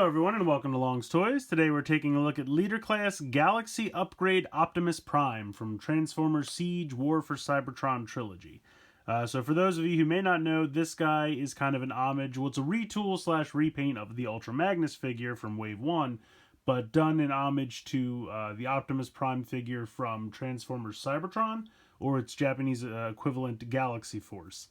Hello everyone and welcome to Long's Toys. Today we're taking a look at Leader Class Galaxy Upgrade Optimus Prime from Transformers Siege War for Cybertron Trilogy. So for those of you who may not know, this guy is kind of an homage, well it's a retool slash repaint of the Ultra Magnus figure from Wave 1, but done in homage to the Optimus Prime figure from Transformers Cybertron, or its Japanese equivalent Galaxy Force.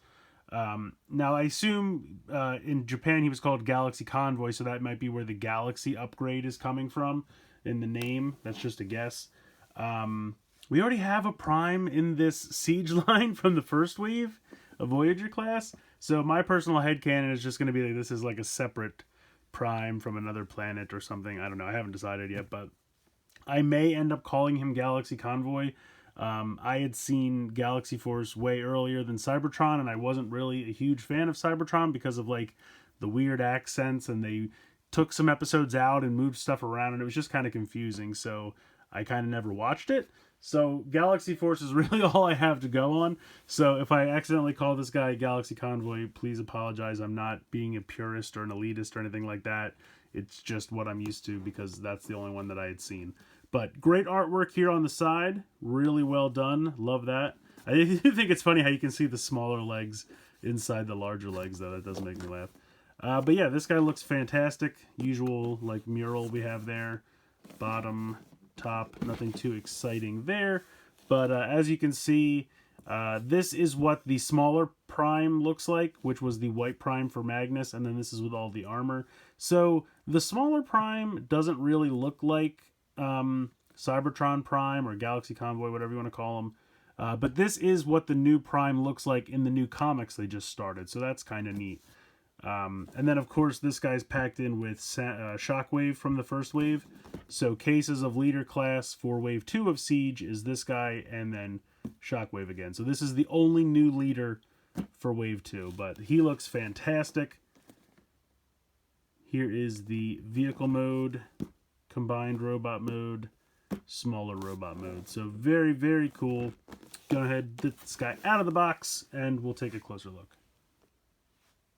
Now I assume in Japan he was called Galaxy Convoy, so that might be where the Galaxy upgrade is coming from in the name. That's just a guess. We already have a Prime in this Siege line from the first wave of Voyager class, so my personal headcanon is just going to be like this is like a separate Prime from another planet or something. I don't know, I haven't decided yet, but I may end up calling him Galaxy Convoy. I had seen Galaxy Force way earlier than Cybertron, and I wasn't really a huge fan of Cybertron because of like the weird accents, and they took some episodes out and moved stuff around, and it was just kind of confusing, so I kind of never watched it. So Galaxy Force is really all I have to go on. So if I accidentally call this guy Galaxy Convoy, please apologize. I'm not being a purist or an elitist or anything like that. It's just what I'm used to because that's the only one that I had seen. But great artwork here on the side. Really well done. Love that. I do think it's funny how you can see the smaller legs inside the larger legs, though. That does make me laugh. But yeah, this guy looks fantastic. Usual like mural we have there. Bottom, top, nothing too exciting there. But as you can see, this is what the smaller Prime looks like, which was the white Prime for Magnus, and then this is with all the armor. So the smaller Prime doesn't really look like Cybertron Prime or Galaxy Convoy, whatever you want to call them. But this is what the new Prime looks like in the new comics they just started, so that's kind of neat. And then, of course, this guy's packed in with Shockwave from the first wave. So cases of Leader Class for Wave 2 of Siege is this guy and then Shockwave again. So this is the only new leader for Wave 2, but he looks fantastic. Here is the vehicle mode, combined robot mode, smaller robot mode. So very, very cool. Go ahead, get this guy out of the box, and we'll take a closer look.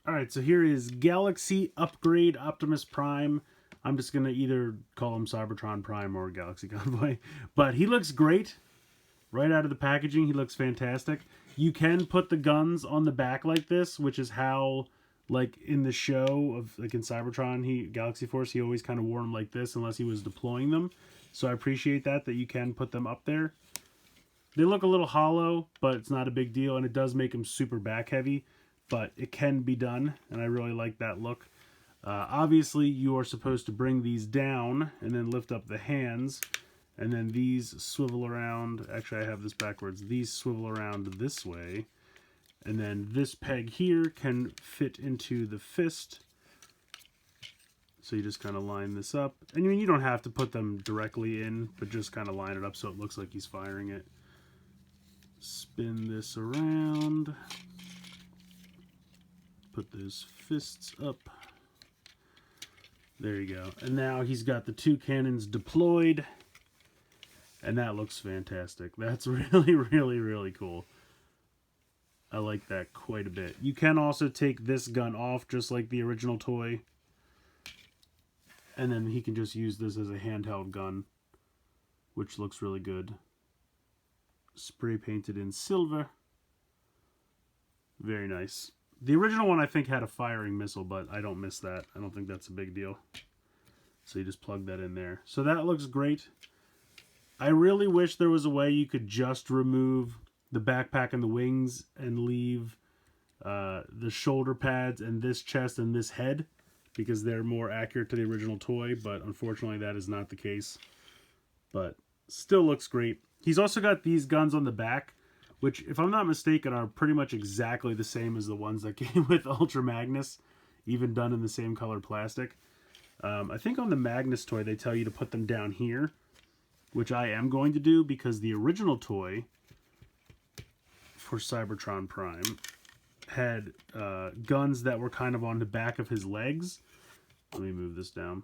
Alright, so here is Galaxy Upgrade Optimus Prime. I'm just going to either call him Cybertron Prime or Galaxy Convoy. But he looks great. Right out of the packaging, he looks fantastic. You can put the guns on the back like this, which is how, like in the show of like in Cybertron, Galaxy Force, he always kind of wore them like this unless he was deploying them. So I appreciate that you can put them up there. They look a little hollow, but it's not a big deal, and it does make them super back heavy, but it can be done, and I really like that look. Obviously, you are supposed to bring these down and then lift up the hands, and then these swivel around. Actually, I have this backwards. These swivel around this way. And then this peg here can fit into the fist. So you just kind of line this up. And I mean, you don't have to put them directly in, but just kind of line it up so it looks like he's firing it. Spin this around. Put those fists up. There you go. And now he's got the two cannons deployed. And that looks fantastic. That's really, really, really cool. I like that quite a bit. You can also take this gun off just like the original toy. And then he can just use this as a handheld gun, which looks really good. Spray painted in silver. Very nice. The original one I think had a firing missile, but I don't miss that. I don't think that's a big deal. So you just plug that in there. So that looks great. I really wish there was a way you could just remove the backpack and the wings and leave the shoulder pads and this chest and this head, because they're more accurate to the original toy, but unfortunately that is not the case. But still looks great. He's also got these guns on the back, which, if I'm not mistaken, are pretty much exactly the same as the ones that came with Ultra Magnus, even done in the same color plastic. I think on the Magnus toy they tell you to put them down here, which I am going to do because the original toy for Cybertron Prime had guns that were kind of on the back of his legs. Let me move this down.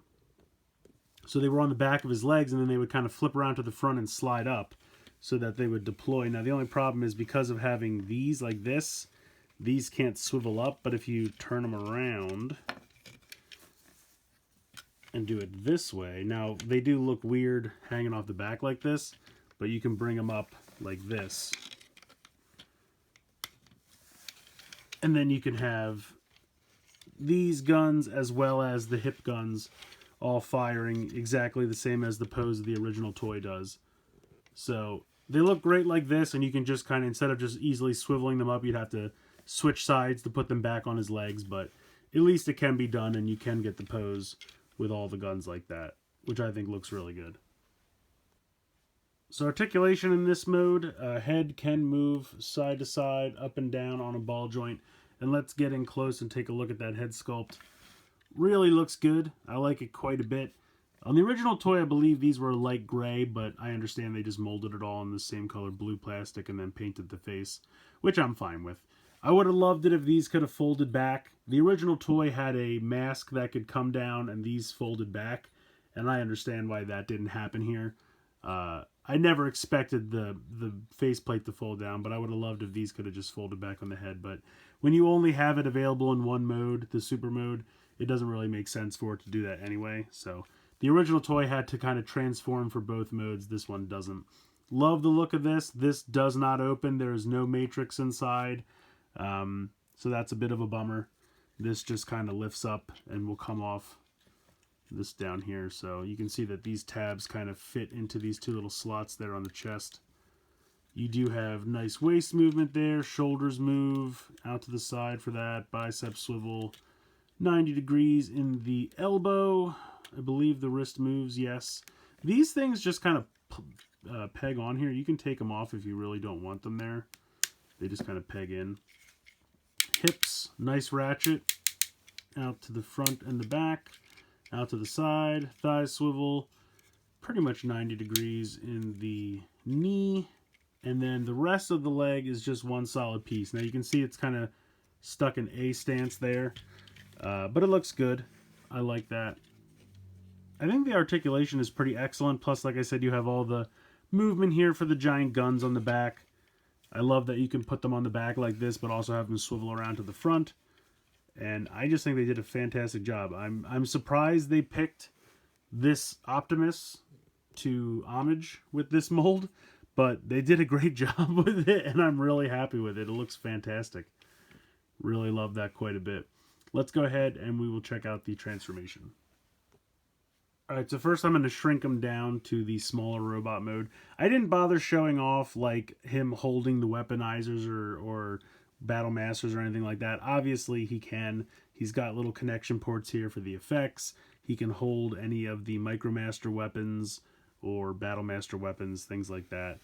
So they were on the back of his legs, and then they would kind of flip around to the front and slide up so that they would deploy. Now the only problem is because of having these like this, these can't swivel up, but if you turn them around, and do it this way. Now, they do look weird hanging off the back like this, but you can bring them up like this. And then you can have these guns as well as the hip guns all firing exactly the same as the pose of the original toy does. So they look great like this, and you can just kind of, instead of just easily swiveling them up, you'd have to switch sides to put them back on his legs, but at least it can be done, and you can get the pose with all the guns like that, which I think looks really good. So articulation in this mode, head can move side to side, up and down on a ball joint. And let's get in close and take a look at that head sculpt. Really looks good. I like it quite a bit. On the original toy, I believe these were light gray, but I understand they just molded it all in the same color blue plastic and then painted the face, which I'm fine with. I would have loved it if these could have folded back. The original toy had a mask that could come down and these folded back, and I understand why that didn't happen here. I never expected the faceplate to fold down, but I would have loved if these could have just folded back on the head. But when you only have it available in one mode, the super mode, it doesn't really make sense for it to do that anyway. So the original toy had to kind of transform for both modes. This one doesn't. Love the look of this. This does not open. There is no matrix inside. So that's a bit of a bummer. This just kind of lifts up and will come off this down here. So you can see that these tabs kind of fit into these two little slots there on the chest. You do have nice waist movement there. Shoulders move out to the side for that. Bicep swivel 90 degrees in the elbow. I believe the wrist moves, yes. These things just kind of peg on here. You can take them off if you really don't want them there. They just kind of peg in. Hips, nice ratchet out to the front and the back, out to the side. Thighs swivel pretty much 90 degrees in the knee, and then the rest of the leg is just one solid piece. Now you can see it's kind of stuck in A stance there, but it looks good. I like that. I think the articulation is pretty excellent. Plus, like I said, you have all the movement here for the giant guns on the back. I love that you can put them on the back like this, but also have them swivel around to the front. And I just think they did a fantastic job. I'm surprised they picked this Optimus to homage with this mold, but they did a great job with it, and I'm really happy with it. It looks fantastic. Really love that quite a bit. Let's go ahead and we will check out the transformation. Alright, so first I'm going to shrink him down to the smaller robot mode. I didn't bother showing off like him holding the weaponizers or battle masters or anything like that. Obviously he can. He's got little connection ports here for the effects. He can hold any of the Micromaster weapons or Battle Master weapons, things like that.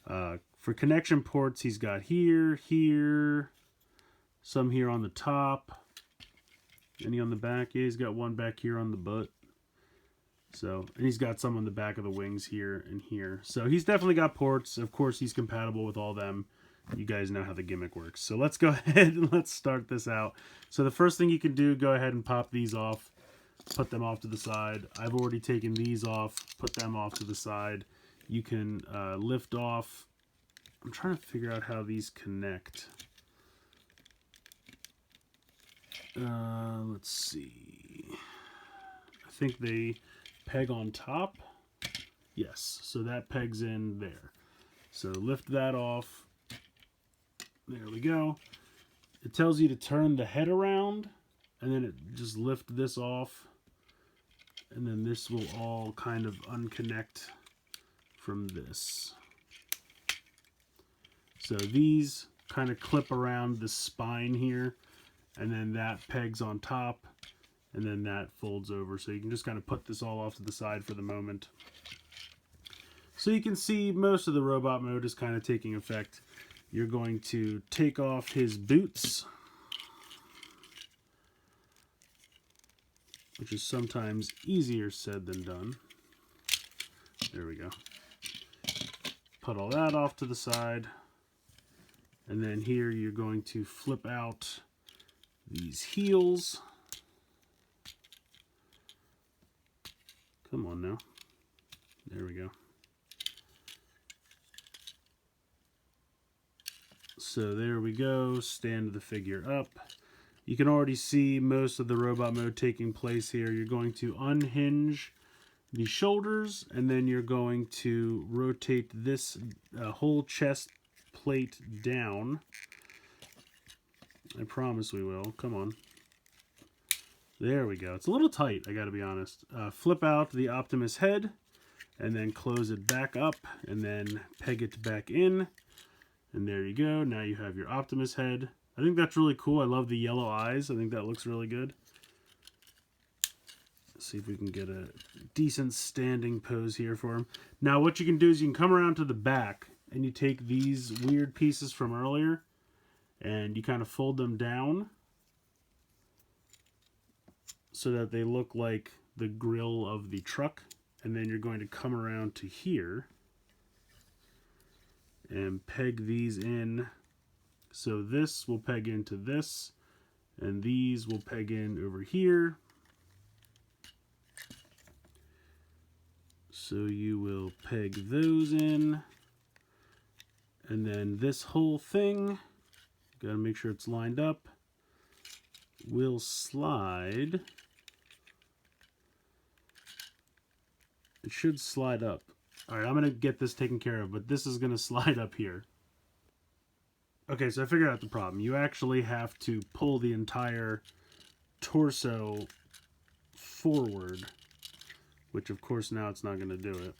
For connection ports, he's got here, some here on the top. Any on the back? Yeah, he's got one back here on the butt. So, and he's got some on the back of the wings here and here. So he's definitely got ports. Of course, he's compatible with all them. You guys know how the gimmick works. So let's go ahead and let's start this out. So the first thing you can do, go ahead and pop these off. Put them off to the side. I've already taken these off. Put them off to the side. You can lift off. I'm trying to figure out how these connect. Let's see. I think they peg on top. Yes, so that pegs in there. So lift that off. There we go. It tells you to turn the head around, and then it just lift this off, and then this will all kind of unconnect from this. So these kind of clip around the spine here, and then that pegs on top, and then that folds over. So you can just kind of put this all off to the side for the moment. So you can see most of the robot mode is kind of taking effect. You're going to take off his boots, which is sometimes easier said than done. There we go. Put all that off to the side. And then here you're going to flip out these heels. Come on now. There we go. So there we go. Stand the figure up. You can already see most of the robot mode taking place here. You're going to unhinge the shoulders, and then you're going to rotate this whole chest plate down. I promise we will. Come on. There we go. It's a little tight, I gotta be honest. Flip out the Optimus head, and then close it back up, and then peg it back in. And there you go. Now you have your Optimus head. I think that's really cool. I love the yellow eyes. I think that looks really good. Let's see if we can get a decent standing pose here for him. Now what you can do is you can come around to the back, and you take these weird pieces from earlier, and you kind of fold them down so that they look like the grill of the truck. And then you're going to come around to here and peg these in. So this will peg into this, and these will peg in over here. So you will peg those in, and then this whole thing, gotta make sure it's lined up, will slide. It should slide up. Alright, I'm gonna get this taken care of, but this is gonna slide up here. Okay, so I figured out the problem. You actually have to pull the entire torso forward, which of course now it's not going to do it.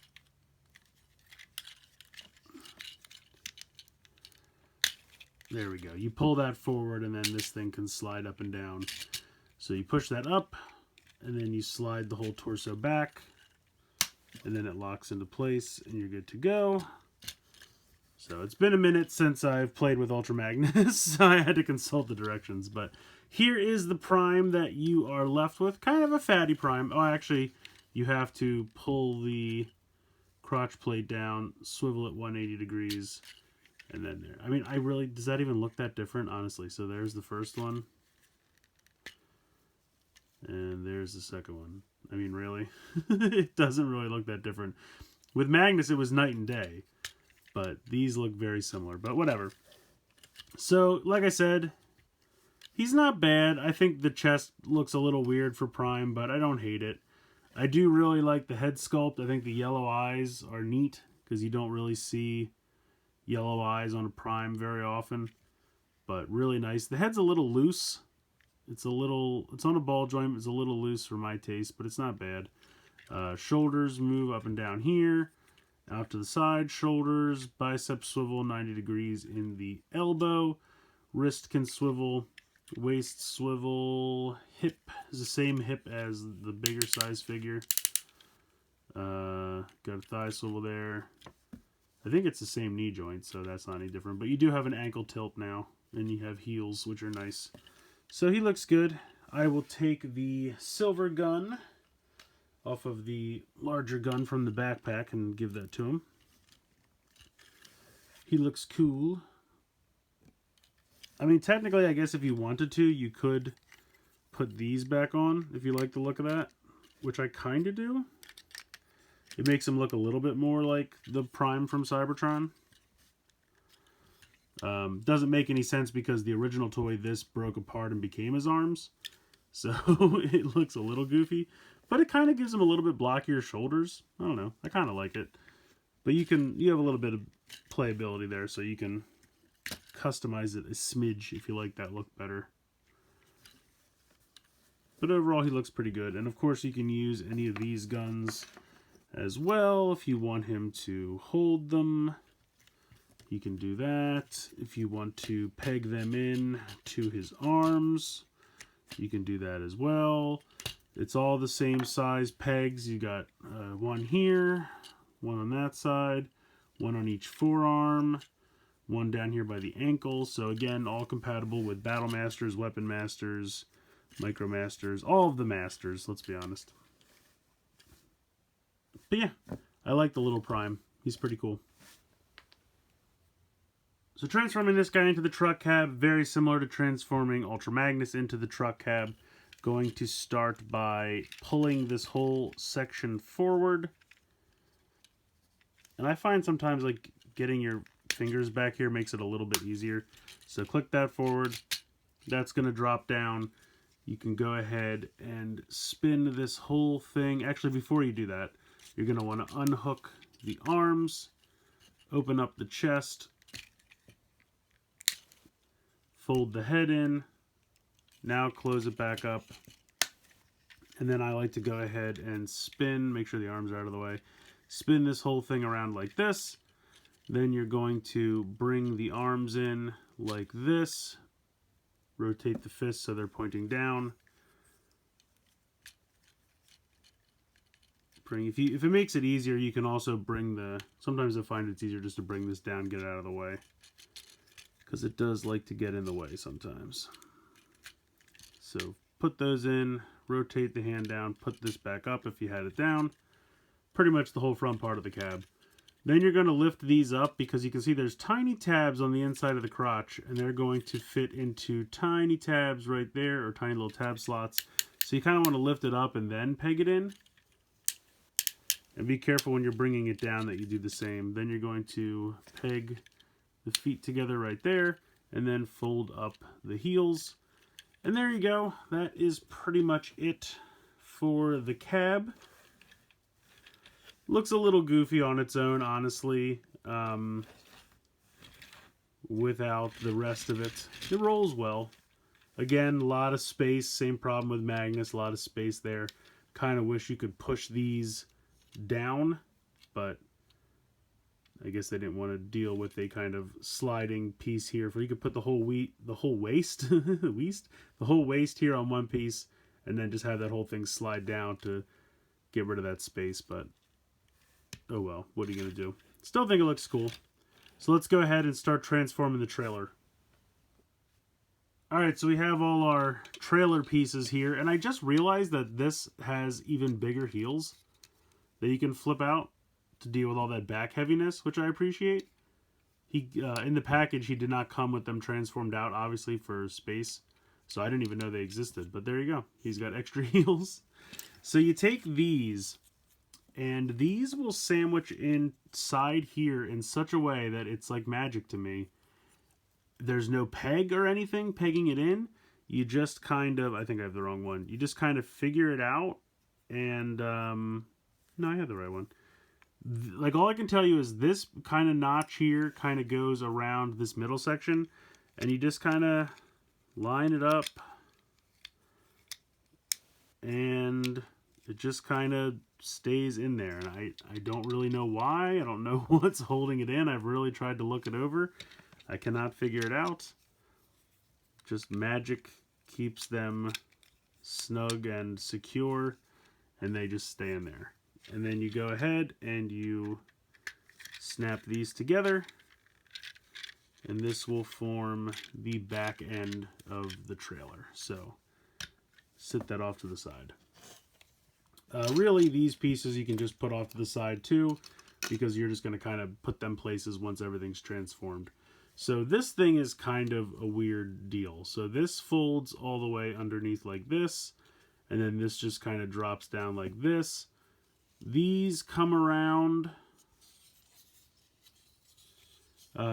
There we go. You pull that forward, and then this thing can slide up and down. So you push that up, and then you slide the whole torso back, and then it locks into place, and you're good to go. So it's been a minute since I've played with Ultra Magnus, so I had to consult the directions. But here is the Prime that you are left with. Kind of a fatty Prime. Oh, actually, you have to pull the crotch plate down, swivel it 180 degrees, and then there. I mean, does that even look that different, honestly? So there's the first one. And there's the second one. I mean, really? It doesn't really look that different. With Magnus, it was night and day. But these look very similar, but whatever. So, like I said, he's not bad. I think the chest looks a little weird for Prime, but I don't hate it. I do really like the head sculpt. I think the yellow eyes are neat, because you don't really see yellow eyes on a Prime very often. But really nice. The head's a little loose. It's on a ball joint. It's a little loose for my taste, but it's not bad. Shoulders move up and down here. Out to the side, shoulders, bicep swivel 90 degrees in the elbow. Wrist can swivel, waist swivel, hip is the same hip as the bigger size figure. Got a thigh swivel there. I think it's the same knee joint, so that's not any different. But you do have an ankle tilt now, and you have heels, which are nice. So he looks good. I will take the silver gun off of the larger gun from the backpack and give that to him. He looks cool. I mean, technically, I guess if you wanted to, you could put these back on if you like the look of that, which I kind of do. It makes him look a little bit more like the Prime from Cybertron. Doesn't make any sense because the original toy, this broke apart and became his arms. So it looks a little goofy. But it kind of gives him a little bit blockier shoulders. I don't know. I kind of like it. But you have a little bit of playability there, so you can customize it a smidge if you like that look better. But overall, he looks pretty good. And of course, you can use any of these guns as well if you want him to hold them. You can do that. If you want to peg them in to his arms, you can do that as well. It's all the same size pegs. You got one here, one on that side, one on each forearm, one down here by the ankle. So again, all compatible with Battle Masters, Weapon Masters, Micro Masters, all of the Masters, let's be honest. But yeah, I like the little Prime. He's pretty cool. So transforming this guy into the truck cab, very similar to transforming Ultra Magnus into the truck cab. Going to start by pulling this whole section forward. And I find sometimes like getting your fingers back here makes it a little bit easier. So click that forward, that's going to drop down. You can go ahead and spin this whole thing. Actually, before you do that, you're going to want to unhook the arms, open up the chest, fold the head in, now close it back up, and then I like to go ahead and spin, make sure the arms are out of the way, spin this whole thing around like this. Then you're going to bring the arms in like this, rotate the fists so they're pointing down. If it makes it easier, you can also bring the, sometimes I find it's easier just to bring this down, get it out of the way, because it does like to get in the way sometimes. So put those in, rotate the hand down, put this back up if you had it down. Pretty much the whole front part of the cab. Then you're going to lift these up because you can see there's tiny tabs on the inside of the crotch, and they're going to fit into tiny tabs right there, or tiny little tab slots. So you kind of want to lift it up and then peg it in. And be careful when you're bringing it down that you do the same. Then you're going to peg the feet together right there, and then fold up the heels. And there you go. That is pretty much it for the cab. Looks a little goofy on its own, honestly, without the rest of it. It rolls well. Again, a lot of space. Same problem with Magnus. A lot of space there. Kind of wish you could push these down, but I guess they didn't want to deal with a kind of sliding piece here. For you could put the whole waist here on one piece, and then just have that whole thing slide down to get rid of that space. But oh well, what are you gonna do? Still think it looks cool. So let's go ahead and start transforming the trailer. Alright, so we have all our trailer pieces here, and I just realized that this has even bigger heels that you can flip out to deal with all that back heaviness, which I appreciate. In the package, he did not come with them transformed out, obviously, for space. So I didn't even know they existed, but there you go. He's got extra heels. So you take these, and these will sandwich inside here in such a way that it's like magic to me. There's no peg or anything pegging it in. You just kind of, I think I have the wrong one. You just kind of figure it out, and no, I have the right one. Like, all I can tell you is this kind of notch here kind of goes around this middle section, and you just kind of line it up, and it just kind of stays in there. And I don't really know why. I don't know what's holding it in. I've really tried to look it over. I cannot figure it out. Just magic keeps them snug and secure, and they just stay in there. And then you go ahead and you snap these together, and this will form the back end of the trailer. So sit that off to the side. Really, these pieces you can just put off to the side too, because you're just going to kind of put them places once everything's transformed. So this thing is kind of a weird deal. So this folds all the way underneath like this, and then this just kind of drops down like this. These come around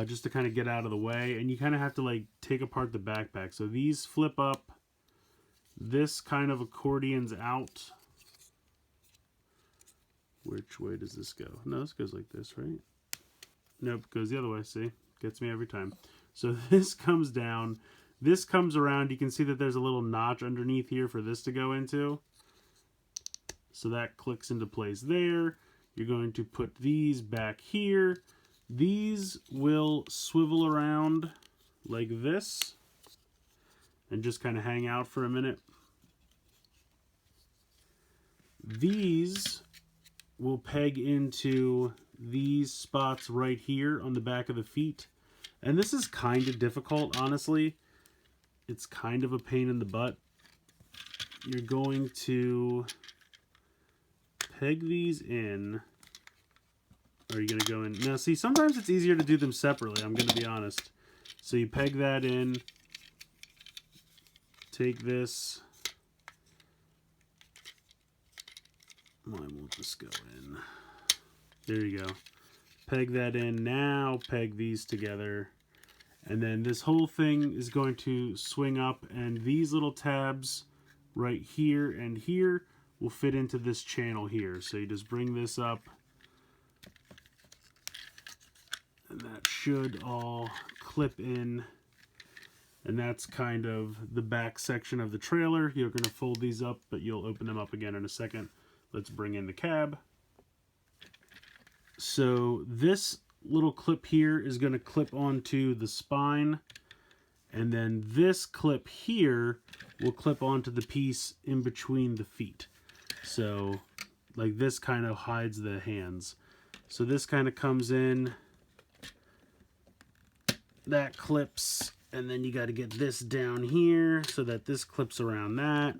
just to kind of get out of the way, and you kind of have to like take apart the backpack. So these flip up, this kind of accordions out. Which way does this go? No, this goes like this, right? Nope, goes the other way, see? Gets me every time. So this comes down, this comes around. You can see that there's a little notch underneath here for this to go into. So that clicks into place there. You're going to put these back here. These will swivel around like this and just kind of hang out for a minute. These will peg into these spots right here on the back of the feet. And this is kind of difficult, honestly. It's kind of a pain in the butt. You're going to peg these in. Or are you going to go in? Now, see, sometimes it's easier to do them separately, I'm going to be honest. So you peg that in. Take this. Why won't this go in? There you go. Peg that in. Now peg these together. And then this whole thing is going to swing up, and these little tabs right here and here will fit into this channel here. So you just bring this up, and that should all clip in. And that's kind of the back section of the trailer. You're going to fold these up, but you'll open them up again in a second. Let's bring in the cab. So this little clip here is going to clip onto the spine, and then this clip here will clip onto the piece in between the feet. So like this kind of hides the hands. So this kind of comes in, that clips, and then you got to get this down here so that this clips around that.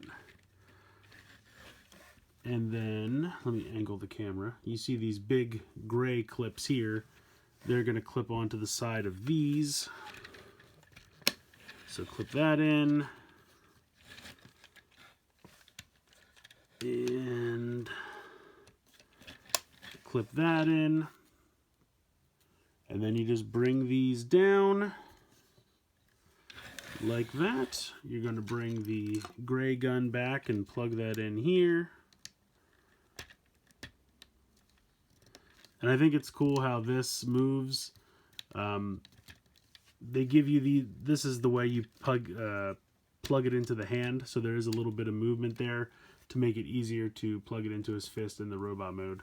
And then, let me angle the camera. You see these big gray clips here. They're going to clip onto the side of these. So clip that in. And clip that in. And then you just bring these down like that. You're going to bring the gray gun back and plug that in here. And I think it's cool how this moves. They give you this is the way you plug it into the hand, so there is a little bit of movement there to make it easier to plug it into his fist in the robot mode.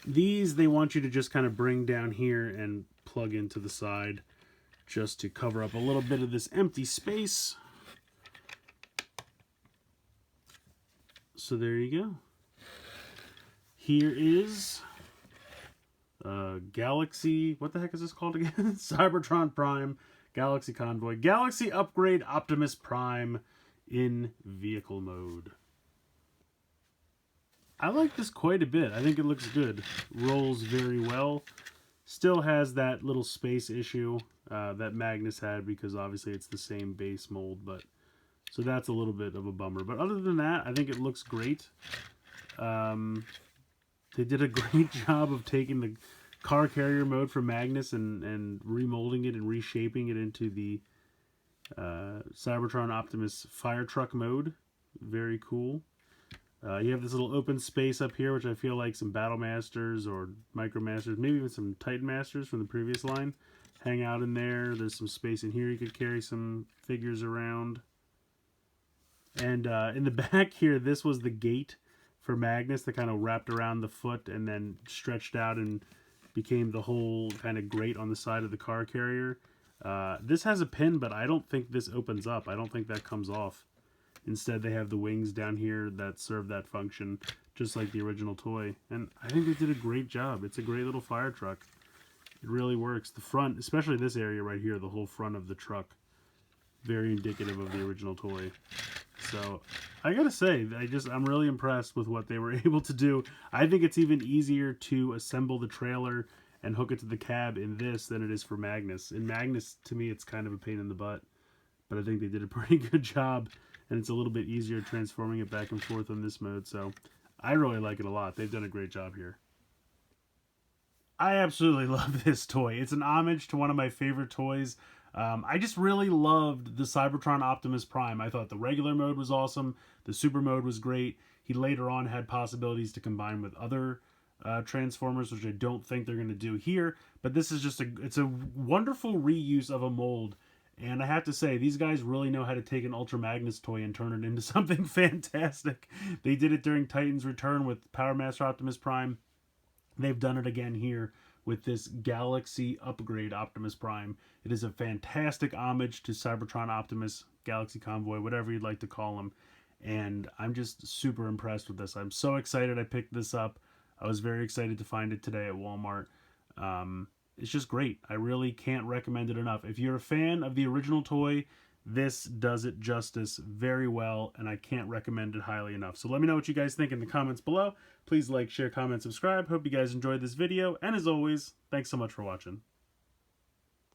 These, they want you to just kind of bring down here and plug into the side just to cover up a little bit of this empty space. So there you go. Here is Galaxy, what the heck is this called again? Cybertron Prime, Galaxy Convoy, Galaxy Upgrade Optimus Prime in vehicle mode. I like this quite a bit. I think it looks good. Rolls very well. Still has that little space issue that Magnus had, because obviously it's the same base mold, but so that's a little bit of a bummer. But other than that, I think it looks great. They did a great job of taking the car carrier mode for Magnus and remolding it and reshaping it into the Cybertron Optimus fire truck mode. Very cool. You have this little open space up here, which I feel like some Battle Masters or Micro Masters, maybe even some Titan Masters from the previous line, hang out in there. There's some space in here you could carry some figures around. And in the back here, this was the gate for Magnus that kind of wrapped around the foot and then stretched out and became the whole kind of grate on the side of the car carrier. This has a pin, but I don't think this opens up. I don't think that comes off. Instead, they have the wings down here that serve that function, just like the original toy. And I think they did a great job. It's a great little fire truck. It really works. The front, especially this area right here, the whole front of the truck, very indicative of the original toy. So I gotta say, I'm really impressed with what they were able to do. I think it's even easier to assemble the trailer and hook it to the cab in this than it is for Magnus. In Magnus, to me, it's kind of a pain in the butt, but I think they did a pretty good job, and it's a little bit easier transforming it back and forth on this mode. So I really like it a lot. They've done a great job here. I absolutely love this toy. It's an homage to one of my favorite toys. I just really loved the Cybertron Optimus Prime. I thought the regular mode was awesome. The super mode was great. He later on had possibilities to combine with other Transformers, which I don't think they're going to do here. But this is just it's a wonderful reuse of a mold. And I have to say, these guys really know how to take an Ultra Magnus toy and turn it into something fantastic. They did it during Titan's Return with Power Master Optimus Prime. They've done it again here with this Galaxy Upgrade Optimus Prime. It is a fantastic homage to Cybertron Optimus, Galaxy Convoy, whatever you'd like to call him. And I'm just super impressed with this. I'm so excited I picked this up. I was very excited to find it today at Walmart. It's just great. I really can't recommend it enough. If you're a fan of the original toy, this does it justice very well, and I can't recommend it highly enough. So let me know what you guys think in the comments below. Please like, share, comment, subscribe. Hope you guys enjoyed this video, and as always, thanks so much for watching.